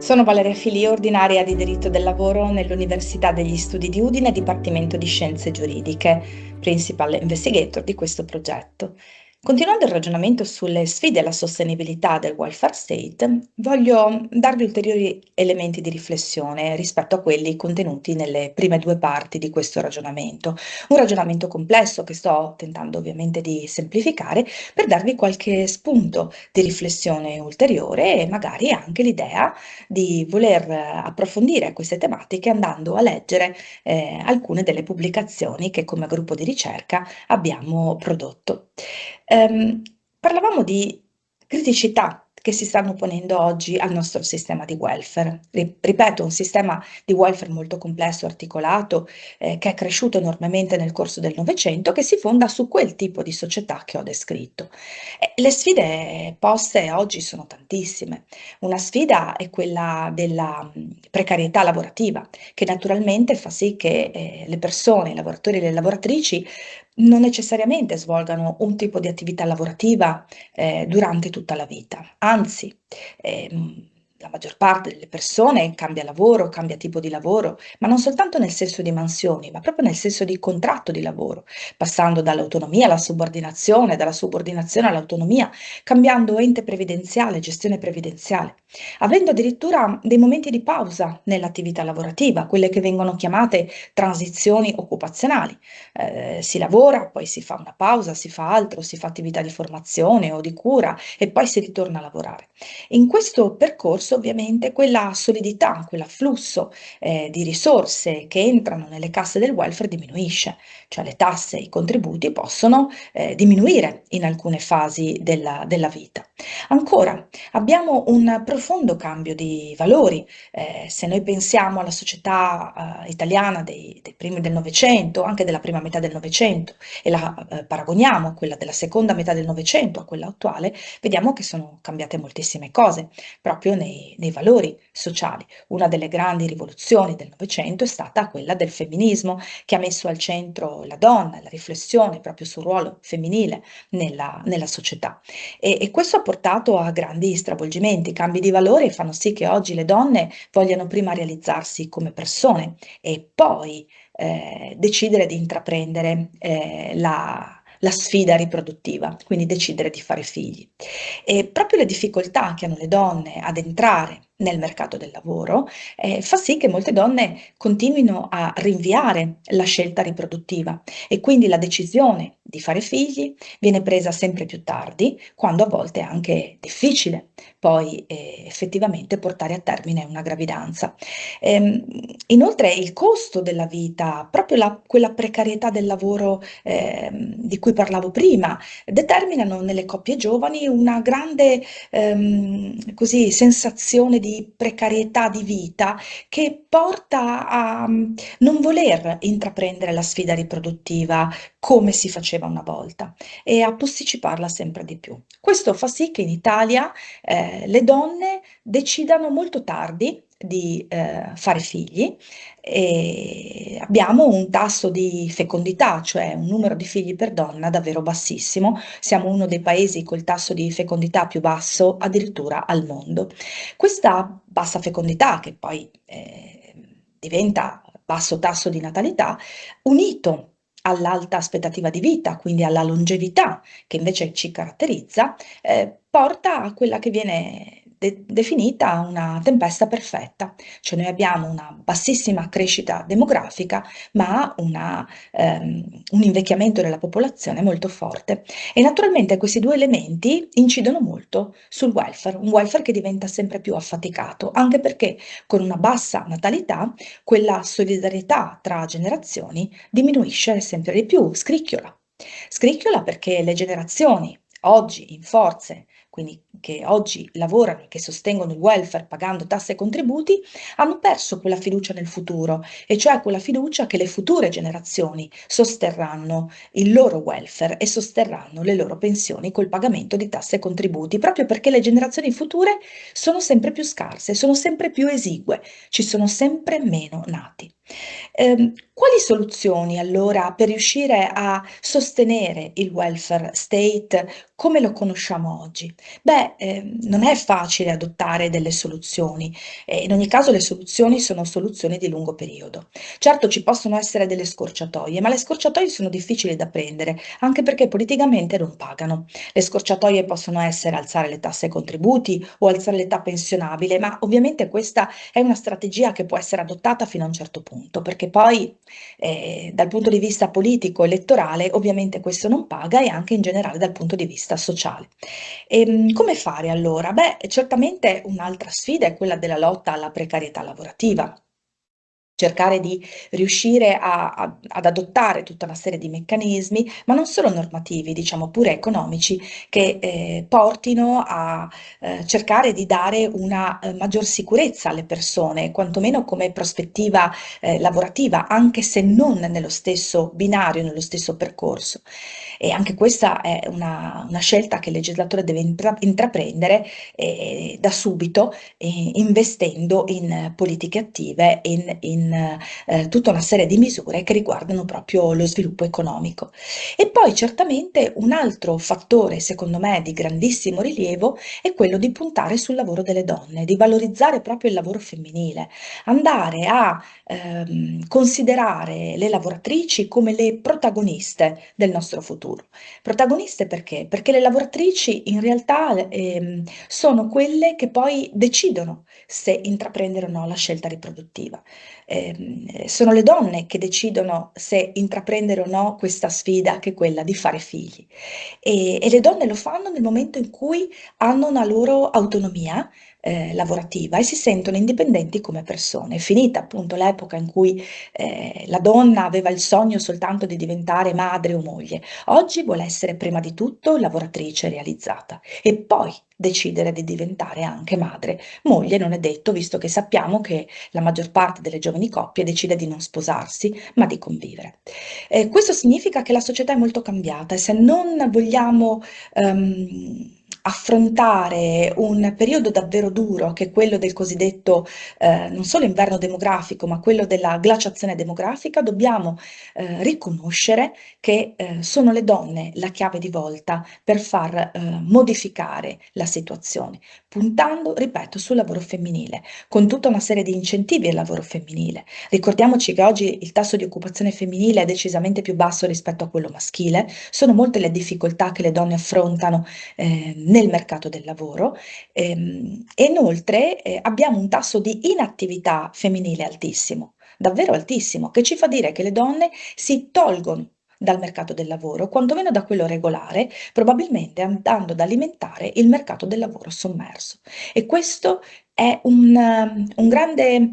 Sono Valeria Filì, ordinaria di diritto del lavoro nell'Università degli Studi di Udine, Dipartimento di Scienze Giuridiche, principal investigator di questo progetto. Continuando il ragionamento sulle sfide alla sostenibilità del welfare state, voglio darvi ulteriori elementi di riflessione rispetto a quelli contenuti nelle prime due parti di questo ragionamento. Un ragionamento complesso che sto tentando ovviamente di semplificare per darvi qualche spunto di riflessione ulteriore e magari anche l'idea di voler approfondire queste tematiche andando a leggere alcune delle pubblicazioni che come gruppo di ricerca abbiamo prodotto. Ehm, Parlavamo di criticità che si stanno ponendo oggi al nostro sistema di welfare. Ripeto, un sistema di welfare molto complesso, articolato, che è cresciuto enormemente nel corso del Novecento, che si fonda su quel tipo di società che ho descritto. Le sfide poste oggi sono tantissime. Una sfida è quella della precarietà lavorativa, che naturalmente fa sì che le persone, i lavoratori e le lavoratrici non necessariamente svolgano un tipo di attività lavorativa durante tutta la vita, anzi, la maggior parte delle persone cambia lavoro, cambia tipo di lavoro, ma non soltanto nel senso di mansioni, ma proprio nel senso di contratto di lavoro, passando dall'autonomia alla subordinazione, dalla subordinazione all'autonomia, cambiando ente previdenziale, gestione previdenziale, avendo addirittura dei momenti di pausa nell'attività lavorativa, quelle che vengono chiamate transizioni occupazionali. Si lavora, poi si fa una pausa, si fa altro, si fa attività di formazione o di cura e poi si ritorna a lavorare. In questo percorso ovviamente quella solidità, quell'afflusso di risorse che entrano nelle casse del welfare diminuisce, cioè le tasse e i contributi possono diminuire in alcune fasi della vita. Ancora, abbiamo un profondo cambio di valori. Se noi pensiamo alla società italiana dei primi del Novecento, anche della prima metà del Novecento, e la paragoniamo a quella della seconda metà del Novecento, a quella attuale, vediamo che sono cambiate moltissime cose, proprio nei valori sociali. Una delle grandi rivoluzioni del Novecento è stata quella del femminismo, che ha messo al centro la donna, la riflessione proprio sul ruolo femminile nella società. E questo ha portato a grandi stravolgimenti, cambi di valori, e fanno sì che oggi le donne vogliano prima realizzarsi come persone e poi decidere di intraprendere la sfida riproduttiva, quindi decidere di fare figli. E proprio le difficoltà che hanno le donne ad entrare nel mercato del lavoro fa sì che molte donne continuino a rinviare la scelta riproduttiva, e quindi la decisione di fare figli viene presa sempre più tardi, quando a volte è anche difficile poi effettivamente portare a termine una gravidanza. Ehm, Inoltre il costo della vita, proprio quella precarietà del lavoro di cui parlavo prima, determinano nelle coppie giovani una grande così, sensazione di precarietà di vita, che porta a non voler intraprendere la sfida riproduttiva come si faceva una volta, e a posticiparla sempre di più. Questo fa sì che in Italia le donne decidano molto tardi di fare figli, e abbiamo un tasso di fecondità, cioè un numero di figli per donna davvero bassissimo. Siamo uno dei paesi col tasso di fecondità più basso addirittura al mondo. Questa bassa fecondità, che poi diventa basso tasso di natalità, unito all'alta aspettativa di vita, quindi alla longevità che invece ci caratterizza, porta a quella che viene definita una tempesta perfetta. Cioè noi abbiamo una bassissima crescita demografica, ma un invecchiamento della popolazione molto forte. E naturalmente questi due elementi incidono molto sul welfare, un welfare che diventa sempre più affaticato, anche perché con una bassa natalità quella solidarietà tra generazioni diminuisce sempre di più, scricchiola. Scricchiola perché le generazioni oggi in forze, quindi che oggi lavorano e che sostengono il welfare pagando tasse e contributi, hanno perso quella fiducia nel futuro, e cioè quella fiducia che le future generazioni sosterranno il loro welfare e sosterranno le loro pensioni col pagamento di tasse e contributi, proprio perché le generazioni future sono sempre più scarse, sono sempre più esigue, ci sono sempre meno nati. Quali soluzioni allora per riuscire a sostenere il welfare state come lo conosciamo oggi? Beh, non è facile adottare delle soluzioni, in ogni caso le soluzioni sono soluzioni di lungo periodo. Certo ci possono essere delle scorciatoie, ma le scorciatoie sono difficili da prendere, anche perché politicamente non pagano. Le scorciatoie possono essere alzare le tasse e contributi o alzare l'età pensionabile, ma ovviamente questa è una strategia che può essere adottata fino a un certo punto, perché poi dal punto di vista politico, elettorale, ovviamente questo non paga e anche in generale dal punto di vista sociale. Come fare allora? Beh, certamente un'altra sfida è quella della lotta alla precarietà lavorativa. Cercare di riuscire ad adottare tutta una serie di meccanismi, ma non solo normativi, diciamo pure economici, che portino a cercare di dare una maggior sicurezza alle persone, quantomeno come prospettiva lavorativa, anche se non nello stesso binario, nello stesso percorso. E anche questa è una scelta che il legislatore deve intraprendere da subito, investendo in politiche attive, in tutta una serie di misure che riguardano proprio lo sviluppo economico. E poi certamente un altro fattore, secondo me, di grandissimo rilievo è quello di puntare sul lavoro delle donne, di valorizzare proprio il lavoro femminile, andare a considerare le lavoratrici come le protagoniste del nostro futuro. Protagoniste perché? Perché le lavoratrici in realtà sono quelle che poi decidono se intraprendere o no la scelta riproduttiva. Sono le donne che decidono se intraprendere o no questa sfida che è quella di fare figli. E le donne lo fanno nel momento in cui hanno una loro autonomia lavorativa e si sentono indipendenti come persone. È finita appunto l'epoca in cui la donna aveva il sogno soltanto di diventare madre o moglie. Oggi vuole essere prima di tutto lavoratrice realizzata e poi decidere di diventare anche madre. Moglie non è detto, visto che sappiamo che la maggior parte delle giovani coppie decide di non sposarsi, ma di convivere. Questo significa che la società è molto cambiata e se non vogliamo affrontare un periodo davvero duro, che è quello del cosiddetto non solo inverno demografico, ma quello della glaciazione demografica, dobbiamo riconoscere che sono le donne la chiave di volta per far modificare la situazione, puntando, ripeto, sul lavoro femminile, con tutta una serie di incentivi al lavoro femminile. Ricordiamoci che oggi il tasso di occupazione femminile è decisamente più basso rispetto a quello maschile, sono molte le difficoltà che le donne affrontano nel mercato del lavoro e inoltre abbiamo un tasso di inattività femminile altissimo, davvero altissimo, che ci fa dire che le donne si tolgono dal mercato del lavoro, quantomeno da quello regolare, probabilmente andando ad alimentare il mercato del lavoro sommerso. E questo è un grande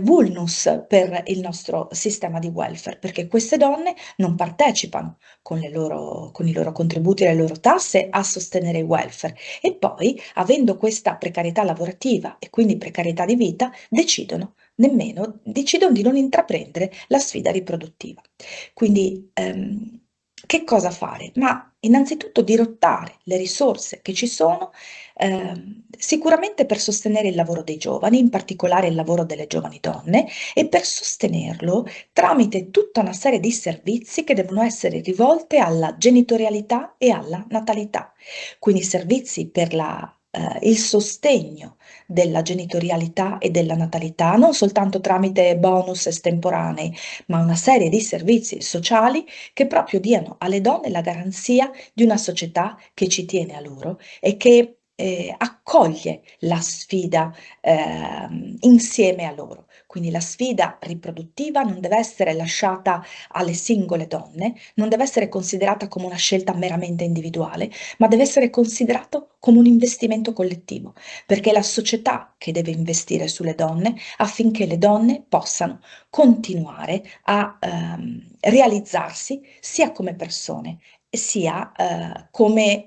vulnus per il nostro sistema di welfare, perché queste donne non partecipano con i loro contributi e le loro tasse a sostenere il welfare e poi, avendo questa precarietà lavorativa e quindi precarietà di vita, decidono di non intraprendere la sfida riproduttiva. Quindi, che cosa fare? Ma innanzitutto dirottare le risorse che ci sono, sicuramente per sostenere il lavoro dei giovani, in particolare il lavoro delle giovani donne, e per sostenerlo tramite tutta una serie di servizi che devono essere rivolte alla genitorialità e alla natalità. Quindi servizi per il sostegno della genitorialità e della natalità, non soltanto tramite bonus estemporanei, ma una serie di servizi sociali che proprio diano alle donne la garanzia di una società che ci tiene a loro e che accoglie la sfida insieme a loro. Quindi la sfida riproduttiva non deve essere lasciata alle singole donne, non deve essere considerata come una scelta meramente individuale, ma deve essere considerato come un investimento collettivo, perché è la società che deve investire sulle donne affinché le donne possano continuare a realizzarsi sia come persone sia come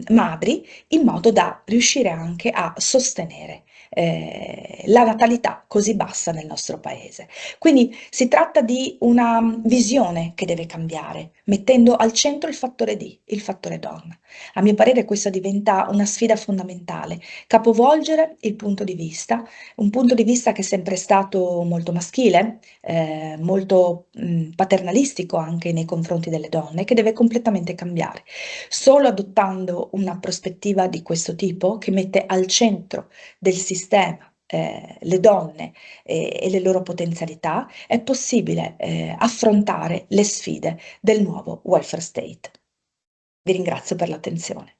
madri, in modo da riuscire anche a sostenere la natalità così bassa nel nostro paese. Quindi si tratta di una visione che deve cambiare, mettendo al centro il fattore D, il fattore donna. A mio parere questa diventa una sfida fondamentale, capovolgere il punto di vista, un punto di vista che è sempre stato molto maschile, molto paternalistico anche nei confronti delle donne, che deve completamente cambiare. Solo adottando una prospettiva di questo tipo, che mette al centro del sistema le donne e le loro potenzialità, è possibile affrontare le sfide del nuovo welfare state. Vi ringrazio per l'attenzione.